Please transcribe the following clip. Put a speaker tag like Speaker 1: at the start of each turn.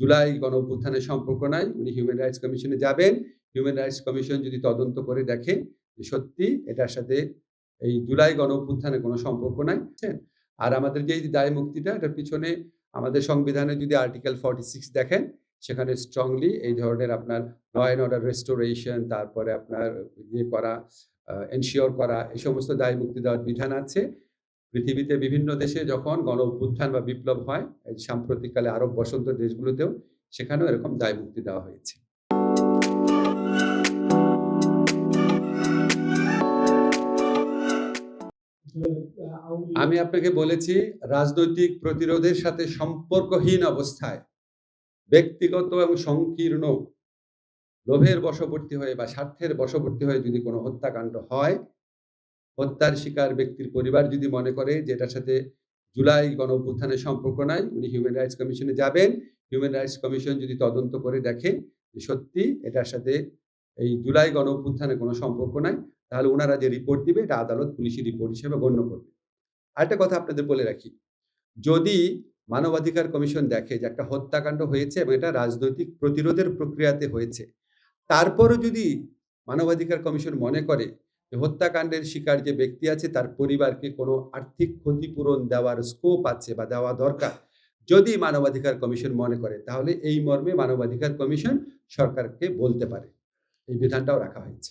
Speaker 1: জুলাই গণঅভ্যুত্থানের সম্পর্ক নাই। উনি হিউম্যান রাইটস কমিশনে যাবেন। হিউম্যান রাইটস কমিশন যদি তদন্ত করে দেখে যে সত্যি এটার সাথে এই জুলাই গণঅভ্যুত্থানের কোনো সম্পর্ক নাই। আর আমাদের যে এই দায় মুক্তিটা এটার পিছনে আমাদের সংবিধানে যদি আর্টিকেল 46 দেখেন, সেখানে স্ট্রংলি এই ধরনের আপনার ল অ্যান্ড অর্ডার রেস্টোরেশন, তারপরে আপনার ইয়ে করা, এনশিওর করা, এই সমস্ত দায় মুক্তি দেওয়ার বিধান আছে। পৃথিবীতে বিভিন্ন দেশে যখন গণ অভ্যুত্থান বা বিপ্লব হয়, এই সাম্প্রতিককালে আরব বসন্ত দেশগুলোতেও, সেখানেও এরকম দায় মুক্তি দেওয়া হয়েছে। আমি আপনাকে বলেছি, রাজনৈতিক প্রতিরোধের সাথে সম্পর্কহীন অবস্থায় ব্যক্তিগত এবং সংকীর্ণ লোভের বশবর্তী হয়ে বা স্বার্থের বশবর্তী হয়ে যদি কোনো হত্যাকাণ্ড হয়, হত্যার শিকার ব্যক্তির পরিবার যদি মনে করে যে এটার সাথে জুলাই গণঅভ্যুত্থানের সম্পর্ক নাই, উনি হিউম্যান রাইটস কমিশনে যাবেন। হিউম্যান রাইটস কমিশন যদি তদন্ত করে দেখে যে সত্যি এটার সাথে এই জুলাই গণঅভ্যুত্থানের কোনো সম্পর্ক নাই, তাহলে উনারা যে রিপোর্ট দিবে এটা আদালত পুলিশি রিপোর্ট হিসেবে গণ্য করবে। আরেকটা কথা আপনাদের বলে রাখি, যদি মানবাধিকার কমিশন দেখে যে একটা হত্যাকাণ্ড হয়েছে এবং এটা রাজনৈতিক প্রতিরোধের প্রক্রিয়াতে হয়েছে, তারপরও যদি মানবাধিকার কমিশন মনে করে যে হত্যাকাণ্ডের শিকার যে ব্যক্তি আছে তার পরিবারকে কোনো আর্থিক ক্ষতিপূরণ দেওয়ার স্কোপ আছে বা দেওয়া দরকার, যদি মানবাধিকার কমিশন মনে করে, তাহলে এই মর্মে মানবাধিকার কমিশন সরকারকে বলতে পারে। এই বিধানটাও রাখা হয়েছে।